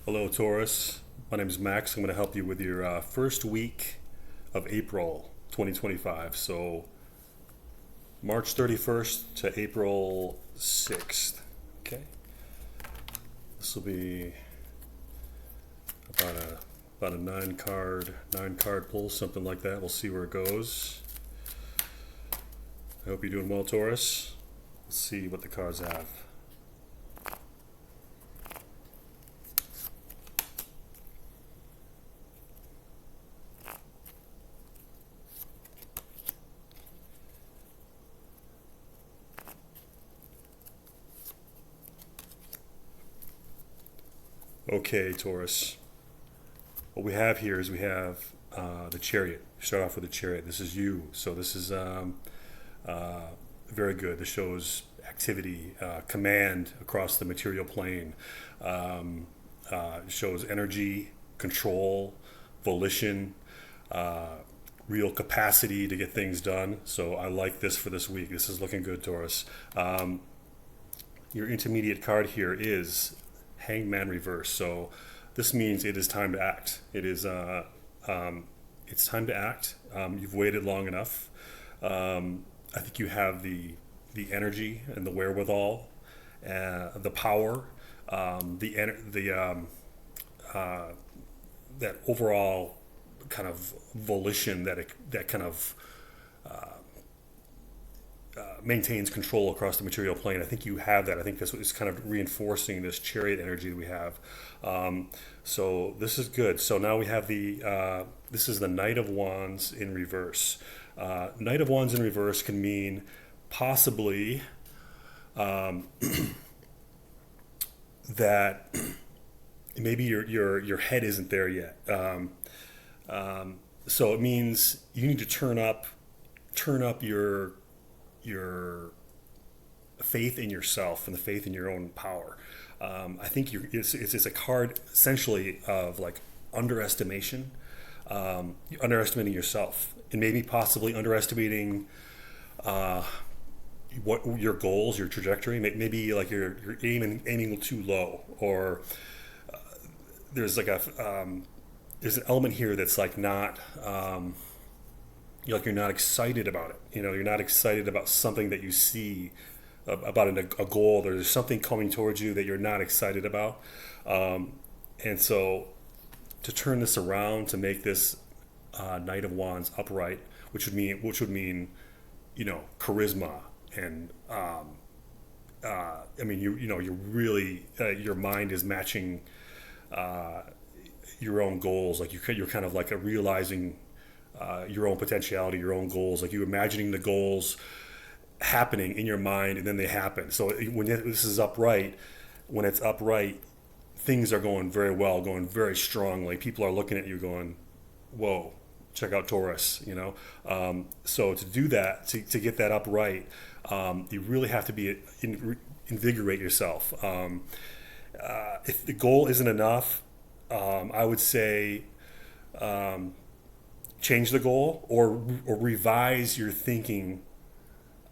Hello, Taurus. My name is Max. I'm going to help you with your first week of April 2025. So, March 31st to April 6th. Okay. This will be about a nine card pull, something like that. We'll see where it goes. I hope you're doing well, Taurus. Let's see what the cards have. Okay, Taurus. What we have here is we have the Chariot. Start off with the Chariot. This is you. So this is very good. This shows activity, command across the material plane. It shows energy, control, volition, real capacity to get things done. So I like this for this week. This is looking good, Taurus. Your intermediate card here is Hangman Reverse. So this means it is time to act. It's time to act. You've waited long enough. I think you have the energy and the wherewithal, the power, that overall kind of volition that kind of maintains control across the material plane. I think you have that. I think that's what is kind of reinforcing this Chariot energy that we have. So this is good. So now we have this is the Knight of Wands in reverse. Knight of Wands in reverse can mean possibly that maybe your head isn't there yet. So it means you need to turn up your faith in yourself and the faith in your own power. I think it's a card essentially of like underestimation, underestimating yourself, and maybe possibly underestimating what your goals, your trajectory. Maybe like you're aiming too low, or there's like there's an element here that's like not. You're not excited about it. You're not excited about something that you see about a goal. There's something coming towards you that you're not excited about, and so to turn this around, to make this Knight of Wands upright, which would mean charisma and you're really your mind is matching your own goals. Like you're kind of like realizing your own potentiality, your own goals, like you imagining the goals happening in your mind, and then they happen. So when this is upright, when it's upright, things are going very well, going very strongly. People are looking at you going, whoa, check out Taurus, So to do that, to get that upright, you really have to invigorate yourself. If the goal isn't enough, I would say change the goal or revise your thinking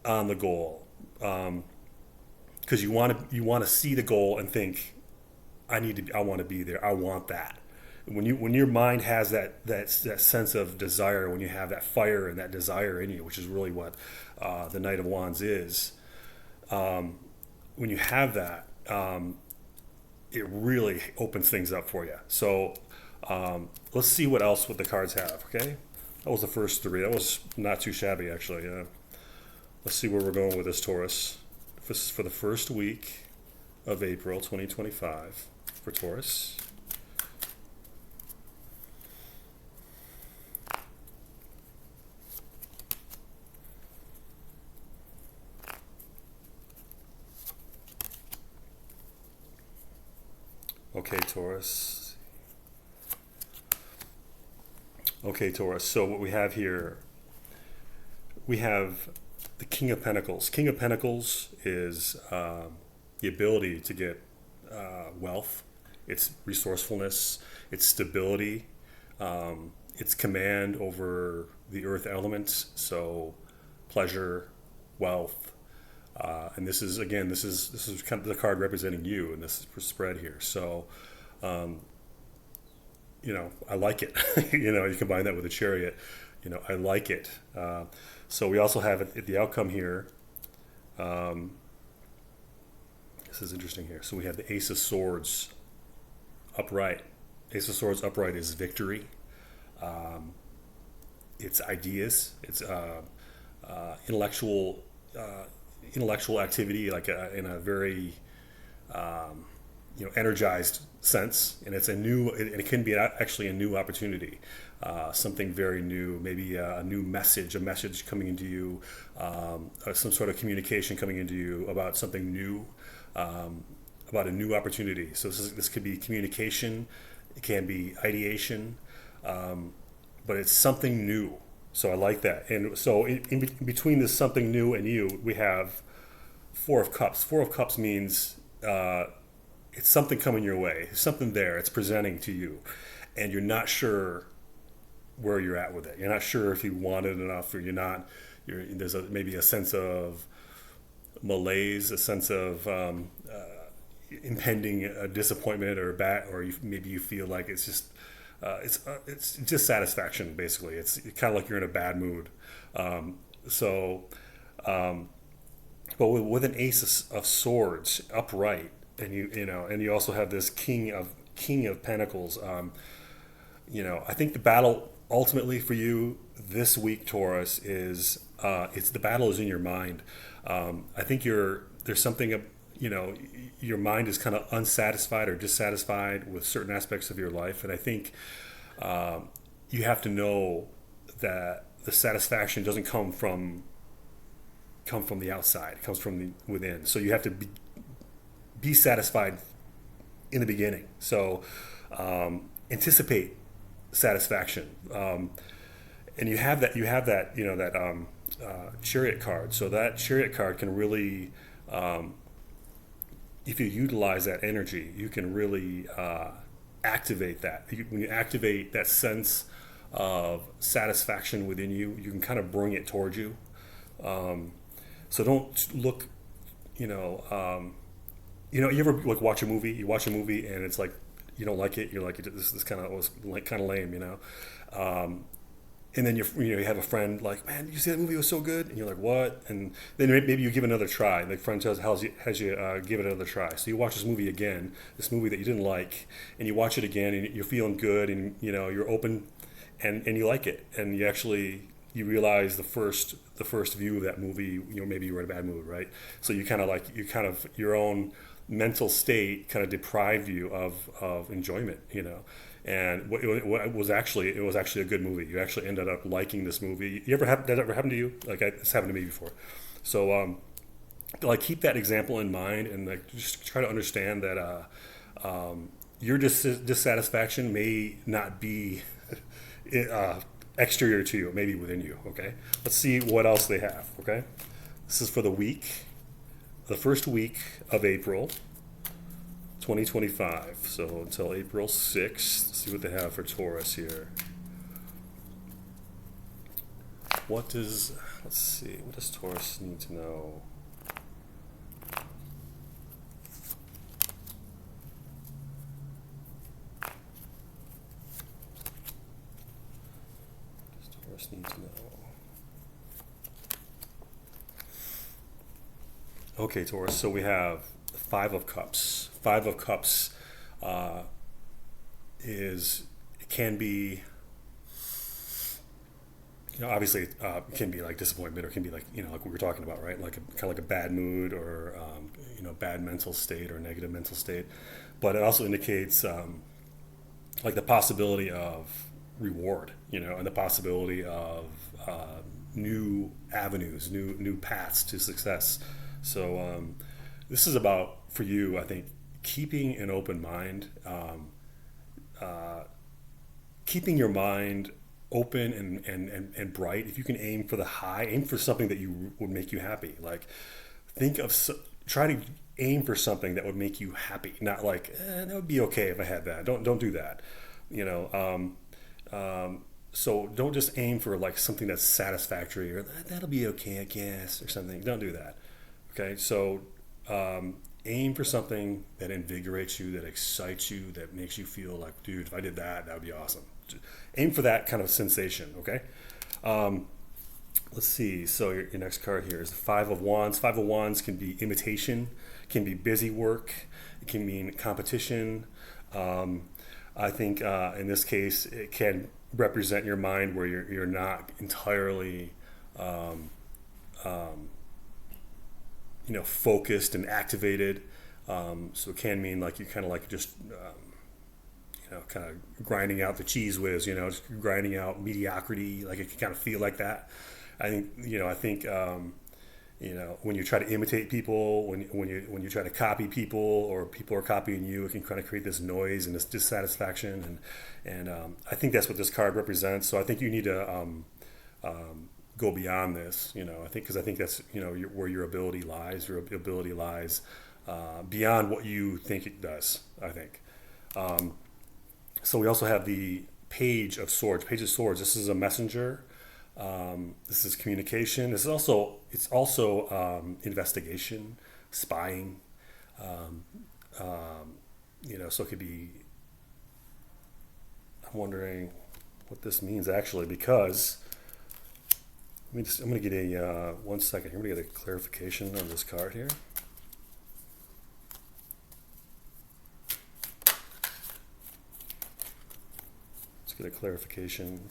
on the goal, because you want to see the goal and think, I want to be there. I want that. When your mind has that sense of desire, when you have that fire and that desire in you, which is really what the Knight of Wands is, when you have that, it really opens things up for you. So let's see what the cards have. Okay, that was the first three. That was not too shabby, actually. Let's see where we're going with this, Taurus. This is for the first week of April 2025 for Taurus. Okay, Taurus. Okay, Taurus. So what we have here, we have the King of Pentacles. King of Pentacles is the ability to get wealth. It's resourcefulness. It's stability. It's command over the earth elements. So pleasure, wealth, and this is kind of the card representing you in this spread here. So I like it. You combine that with a chariot. I like it. So we also have it, the outcome here. This is interesting here. So we have the Ace of Swords upright. Ace of Swords upright is victory. It's ideas. It's intellectual intellectual activity, like in a very energized sense, and it's and it can be actually a new opportunity, something very new, maybe a new message, a message coming into you, some sort of communication coming into you about something new, about a new opportunity. So this could be communication, it can be ideation, but it's something new. So I like that. And so in between this something new and you, we have Four of Cups. Four of Cups means it's something coming your way, something there, it's presenting to you, and you're not sure where you're at with it. You're not sure if you want it enough, or there's maybe a sense of malaise, a sense of impending disappointment or maybe you feel like it's just it's just satisfaction, basically. It's kind of like you're in a bad mood. So, but with an Ace of Swords upright, and you also have this King of Pentacles. I think the battle ultimately for you this week, Taurus, is the battle is in your mind. I think there's something, your mind is kind of unsatisfied or dissatisfied with certain aspects of your life, and I think you have to know that the satisfaction doesn't come from the outside; it comes from within. So you have to be satisfied in the beginning. So anticipate satisfaction, and you have that Chariot card. So that Chariot card can really, if you utilize that energy, you can really activate that. When you activate that sense of satisfaction within you, you can kind of bring it towards you. So don't look, you ever like watch a movie? You watch a movie and it's like you don't like it. You're like, this kind of was like kind of lame, And then you have a friend like, man, did you see that movie? It was so good. And you're like, what? And then maybe you give it another try. The friend has you give it another try. So you watch this movie again, this movie that you didn't like, and you watch it again, and you're feeling good, and you're open, and you like it, and you realize the first view of that movie, maybe you were in a bad mood, right? So you kind of your own mental state kind of deprived you of enjoyment, And it was actually a good movie. You actually ended up liking this movie. Did that ever happen to you? It's happened to me before. So keep that example in mind, and just try to understand that your dissatisfaction may not be exterior to you, it may be within you. Okay, let's see what else they have. Okay, this is for the first week of April 2025, so until April 6th. Let's see what they have for Taurus here. What does Taurus need to know? What does Taurus need to know? Okay, Taurus, so we have the Five of Cups. Five of Cups it can be, obviously it can be like disappointment, or it can be like, like we were talking about, right? Like kind of like a bad mood, or bad mental state, or negative mental state. But it also indicates like the possibility of reward, and the possibility of new avenues, new paths to success. So this is about, for you, I think, keeping an open mind, keeping your mind open and bright. If you can aim for the high, aim for something that would make you happy. Like, try to aim for something that would make you happy. Not like, that would be okay if I had that. Don't do that. So don't just aim for like something that's satisfactory, or that'll be okay, I guess, or something. Don't do that. Okay, so aim for something that invigorates you, that excites you, that makes you feel like, dude, if I did that, that would be awesome. Aim for that kind of sensation, okay? Let's see. So your next card here is the Five of Wands. Five of Wands can be imitation, can be busy work, it can mean competition. I think in this case, it can represent your mind where you're not entirely, focused and activated. So it can mean like you kind of like just, kind of grinding out the cheese whiz, just grinding out mediocrity. Like it can kind of feel like that. I think when you try to imitate people, when you try to copy people, or people are copying you, it can kind of create this noise and this dissatisfaction, and I think that's what this card represents. So I think you need to go beyond this. I think that's where your ability lies. Your ability lies beyond what you think it does. I think. So we also have the Page of Swords. Page of Swords. This is a messenger. This is communication. It's also investigation, spying. So it could be. I'm wondering what this means actually, because I'm going to get a 1 second. I'm going to get a clarification on this card here. Let's get a clarification.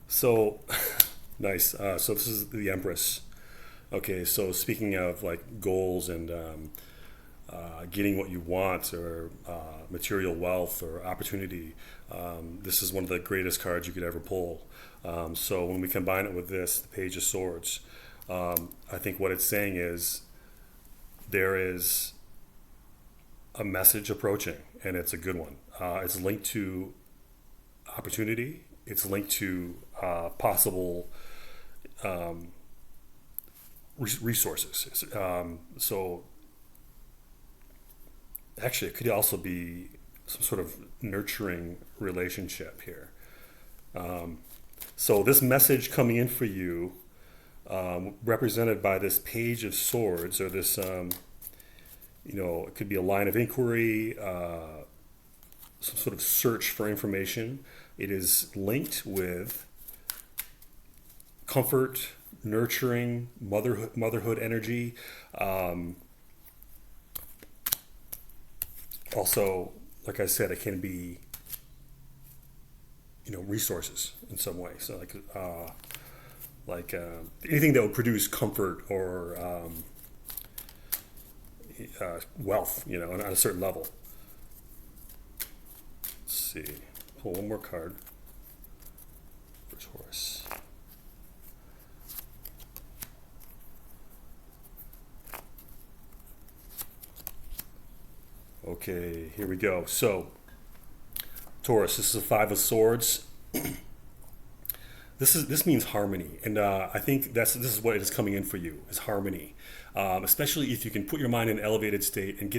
So, nice. So this is the Empress. Okay, so speaking of like goals and getting what you want, or material wealth or opportunity, this is one of the greatest cards you could ever pull. So when we combine it with this, the Page of Swords, I think what it's saying is there is a message approaching, and it's a good one. It's linked to opportunity. It's linked to possible resources. So actually, it could also be some sort of nurturing relationship here. So this message coming in for you, represented by this Page of Swords, or this, it could be a line of inquiry, some sort of search for information. It is linked with comfort, nurturing, motherhood energy. Also, like I said, it can be, resources in some way. So like anything that would produce comfort or wealth, on a certain level. Let's see. Pull one more card for Taurus. Okay, here we go. So, Taurus, this is a Five of Swords. This means harmony, and I think this is what it is coming in for you, is harmony. Especially if you can put your mind in an elevated state and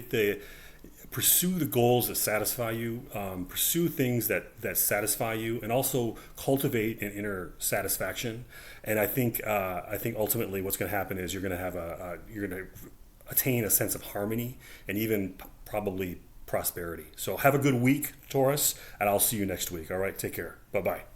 pursue the goals that satisfy you, pursue things that satisfy you, and also cultivate an inner satisfaction. And I think ultimately what's going to happen is you're going to attain a sense of harmony and even probably prosperity. So have a good week, Taurus, and I'll see you next week. All right, take care. Bye-bye.